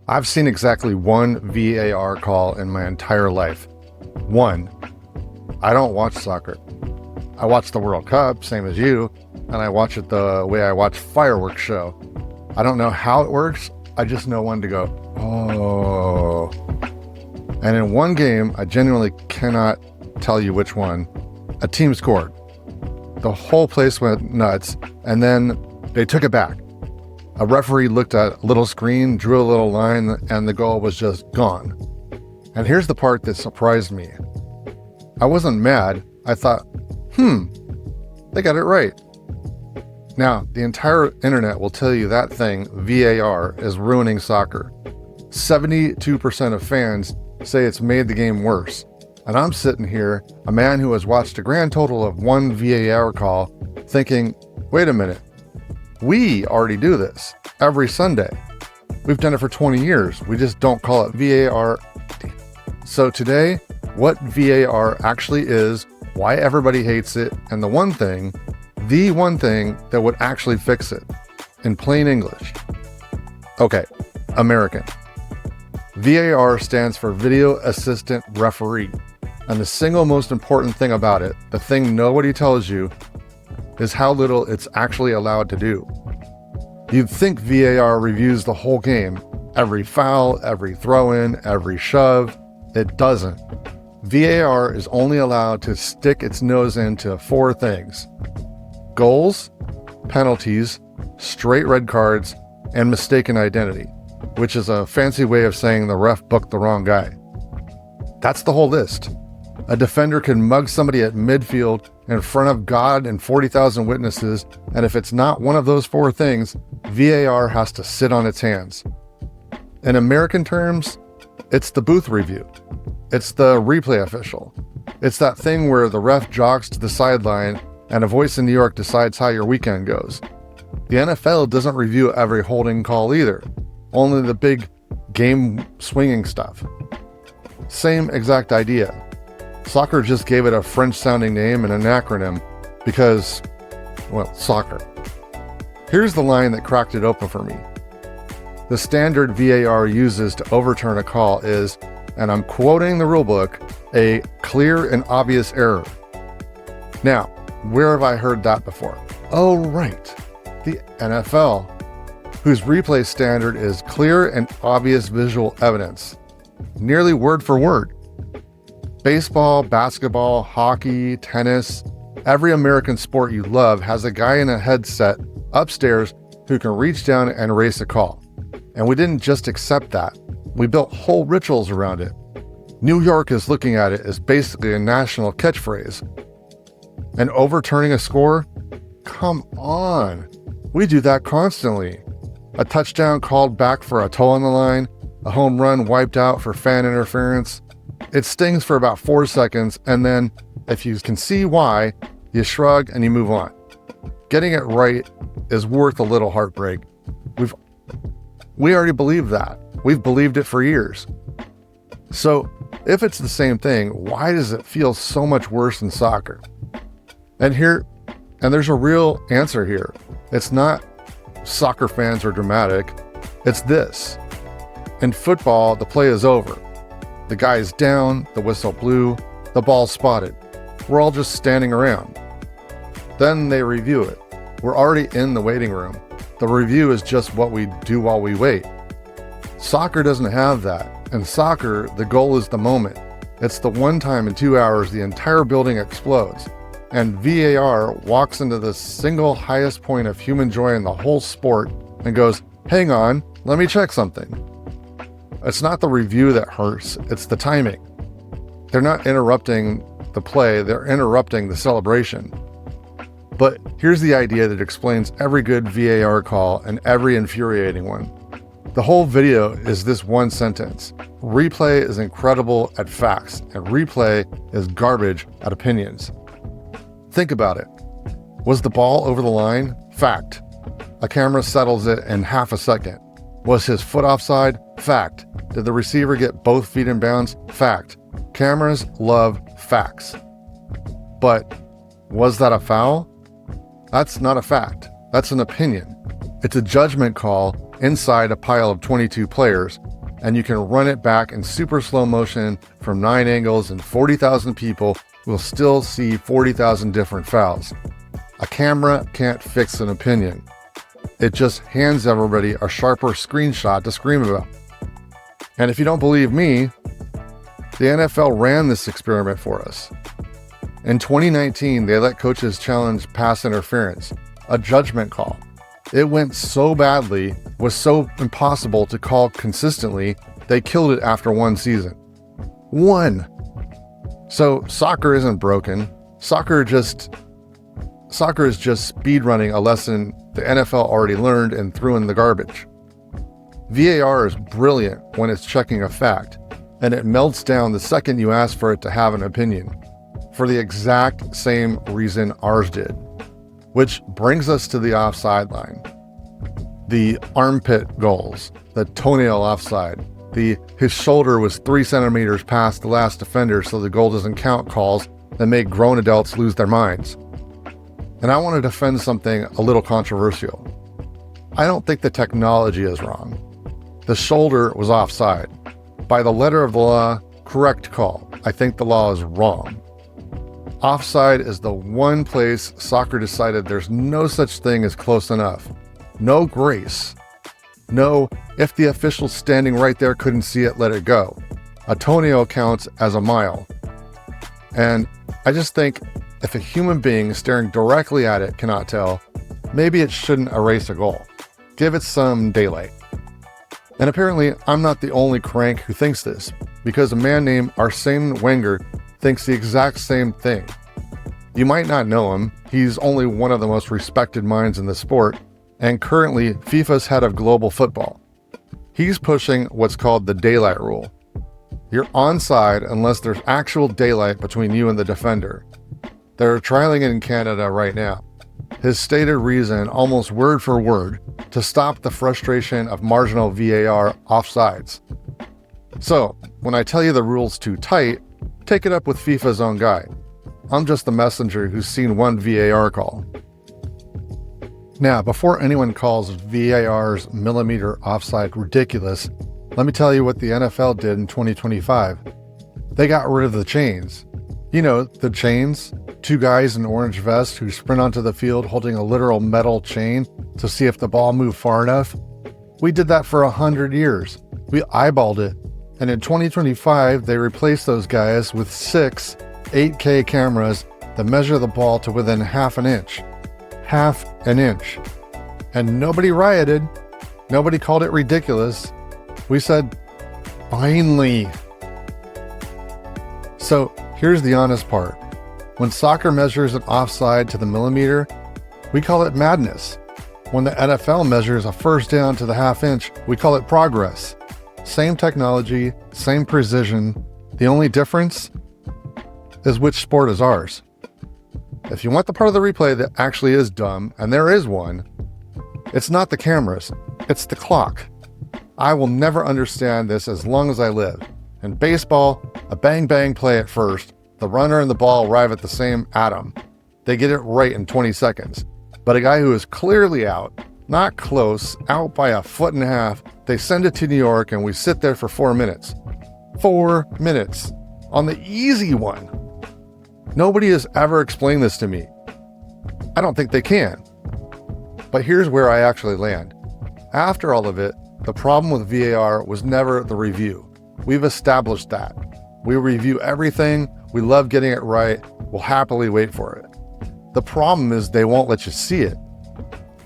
I've seen exactly one VAR call in my entire life. One. I don't watch soccer. I watch the World Cup, same as you, and I watch it the way I watch fireworks show. I don't know how it works. I just know when to go, oh. And in one game, I genuinely cannot tell you which one, a team scored. The whole place went nuts, and then they took it back. A referee looked at a little screen, drew a little line, and the goal was just gone. And here's the part that surprised me. I wasn't mad. I thought, they got it right. Now, the entire internet will tell you that thing, VAR, is ruining soccer. 72% of fans say it's made the game worse. And I'm sitting here, a man who has watched a grand total of one VAR call, thinking, wait a minute, we already do this every Sunday. We've done it for 20 years. We just don't call it VAR. So today, what VAR actually is, why everybody hates it, and the one thing that would actually fix it. In plain English. Okay, American. VAR stands for Video Assistant Referee. And the single most important thing about it, the thing nobody tells you, is how little it's actually allowed to do. You'd think VAR reviews the whole game, every foul, every throw-in, every shove. It doesn't. VAR is only allowed to stick its nose into four things: goals, penalties, straight red cards, and mistaken identity, which is a fancy way of saying the ref booked the wrong guy. That's the whole list. A defender can mug somebody at midfield in front of God and 40,000 witnesses, and if it's not one of those four things, VAR has to sit on its hands. In American terms, it's the booth review. It's the replay official. It's that thing where the ref jogs to the sideline and a voice in New York decides how your weekend goes. The NFL doesn't review every holding call either, only the big game swinging stuff. Same exact idea. Soccer just gave it a French-sounding name and an acronym because, well, soccer. Here's the line that cracked it open for me. The standard VAR uses to overturn a call is, and I'm quoting the rulebook, a clear and obvious error. Now, where have I heard that before? Oh, right. The NFL, whose replay standard is clear and obvious visual evidence. Nearly word for word. Baseball, basketball, hockey, tennis, every American sport you love has a guy in a headset upstairs who can reach down and erase a call. And we didn't just accept that. We built whole rituals around it. New York is looking at it as basically a national catchphrase. And overturning a score? Come on. We do that constantly. A touchdown called back for a toe on the line, a home run wiped out for fan interference. It stings for about 4 seconds, and then, if you can see why, you shrug and you move on. Getting it right is worth a little heartbreak. We already believe that. We've believed it for years. So, if it's the same thing, why does it feel so much worse in soccer? And there's a real answer here. It's not soccer fans are dramatic. It's this. In football, the play is over. The guy's down, the whistle blew, the ball's spotted. We're all just standing around. Then they review it. We're already in the waiting room. The review is just what we do while we wait. Soccer doesn't have that. In soccer, the goal is the moment. It's the one time in 2 hours the entire building explodes. And VAR walks into the single highest point of human joy in the whole sport and goes, hang on, let me check something. It's not the review that hurts, it's the timing. They're not interrupting the play, they're interrupting the celebration. But here's the idea that explains every good VAR call and every infuriating one. The whole video is this one sentence. Replay is incredible at facts, and replay is garbage at opinions. Think about it. Was the ball over the line? Fact. A camera settles it in half a second. Was his foot offside? Fact. Did the receiver get both feet in bounds? Fact. Cameras love facts. But was that a foul? That's not a fact. That's an opinion. It's a judgment call inside a pile of 22 players, and you can run it back in super slow motion from 9 angles, and 40,000 people will still see 40,000 different fouls. A camera can't fix an opinion. It just hands everybody a sharper screenshot to scream about. And if you don't believe me, the NFL ran this experiment for us. In 2019, they let coaches challenge pass interference, a judgment call. It went so badly, was so impossible to call consistently, they killed it after one season. One! So soccer isn't broken. Soccer is just speedrunning a lesson the NFL already learned and threw in the garbage. VAR is brilliant when it's checking a fact, and it melts down the second you ask for it to have an opinion, for the exact same reason ours did. Which brings us to the offside line. The armpit goals, the toenail offside, his shoulder was 3 centimeters past the last defender so the goal doesn't count calls that make grown adults lose their minds. And I want to defend something a little controversial. I don't think the technology is wrong. The shoulder was offside. By the letter of the law, correct call. I think the law is wrong. Offside is the one place soccer decided there's no such thing as close enough. No grace. No, if the official standing right there couldn't see it, let it go. A toenail counts as a mile. And I just think if a human being staring directly at it cannot tell, maybe it shouldn't erase a goal. Give it some daylight. And apparently, I'm not the only crank who thinks this, because a man named Arsène Wenger thinks the exact same thing. You might not know him. He's only one of the most respected minds in the sport, and currently FIFA's head of global football. He's pushing what's called the daylight rule. You're onside unless there's actual daylight between you and the defender. They're trialing it in Canada right now. His stated reason, almost word for word, to stop the frustration of marginal VAR offsides. So, when I tell you the rule's too tight, take it up with FIFA's own guy. I'm just the messenger who's seen one VAR call. Now, before anyone calls VAR's millimeter offside ridiculous, let me tell you what the NFL did in 2025. They got rid of the chains. You know, the chains? 2 guys in orange vests who sprint onto the field holding a literal metal chain to see if the ball moved far enough. We did that for 100 years. We eyeballed it. And in 2025, they replaced those guys with 6 8K cameras that measure the ball to within half an inch. Half an inch. And nobody rioted. Nobody called it ridiculous. We said, finally. So here's the honest part. When soccer measures an offside to the millimeter, we call it madness. When the NFL measures a first down to the half inch, we call it progress. Same technology, same precision. The only difference is which sport is ours. If you want the part of the replay that actually is dumb, and there is one, it's not the cameras, it's the clock. I will never understand this as long as I live. In baseball, a bang-bang play at first, the runner and the ball arrive at the same atom. They get it right in 20 seconds. But a guy who is clearly out, not close, out by a foot and a half, they send it to New York and we sit there for 4 minutes. 4 minutes. On the easy one. Nobody has ever explained this to me. I don't think they can. But here's where I actually land. After all of it, the problem with VAR was never the review. We've established that. We review everything. We love getting it right. We'll happily wait for it. The problem is they won't let you see it.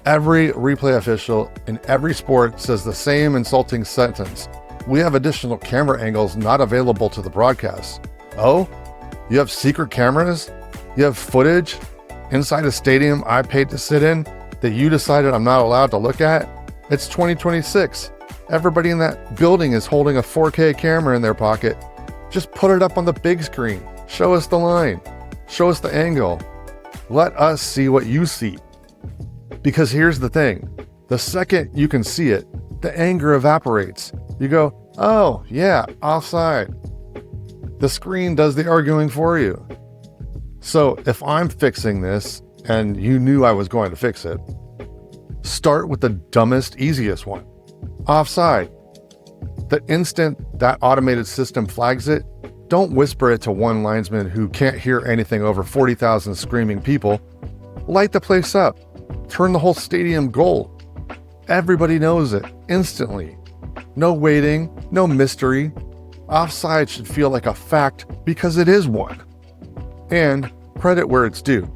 Every replay official in every sport says the same insulting sentence. We have additional camera angles not available to the broadcast. Oh? You have secret cameras? You have footage inside a stadium I paid to sit in that you decided I'm not allowed to look at? It's 2026. Everybody in that building is holding a 4K camera in their pocket. Just put it up on the big screen. Show us the line. Show us the angle. Let us see what you see. Because here's the thing. The second you can see it, the anger evaporates. You go, oh, yeah, offside. The screen does the arguing for you. So if I'm fixing this, and you knew I was going to fix it, start with the dumbest, easiest one. Offside. The instant that automated system flags it, don't whisper it to one linesman who can't hear anything over 40,000 screaming people. Light the place up. Turn the whole stadium gold. Everybody knows it instantly. No waiting, no mystery. Offside should feel like a fact because it is one. And credit where it's due.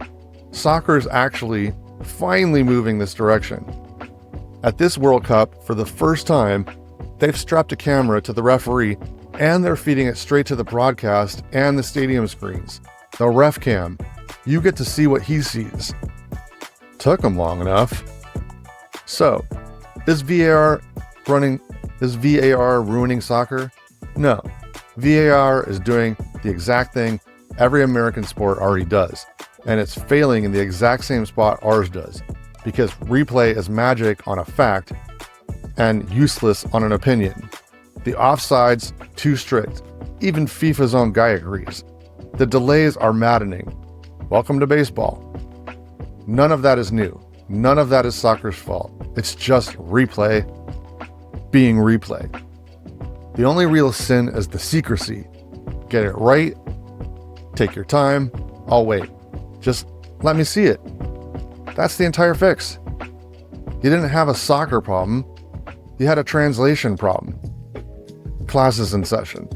Soccer is actually finally moving this direction. At this World Cup, for the first time, they've strapped a camera to the referee and they're feeding it straight to the broadcast and the stadium screens. The ref cam. You get to see what he sees. Took them long enough. So, is VAR ruining soccer? No. VAR is doing the exact thing every American sport already does, and it's failing in the exact same spot ours does, because replay is magic on a fact and useless on an opinion. The offside's too strict. Even FIFA's own guy agrees. The delays are maddening. Welcome to baseball. None of that is new. None of that is soccer's fault. It's just replay being replay. The only real sin is the secrecy. Get it right. Take your time. I'll wait. Just let me see it. That's the entire fix. You didn't have a soccer problem. You had a translation problem. Classes in session.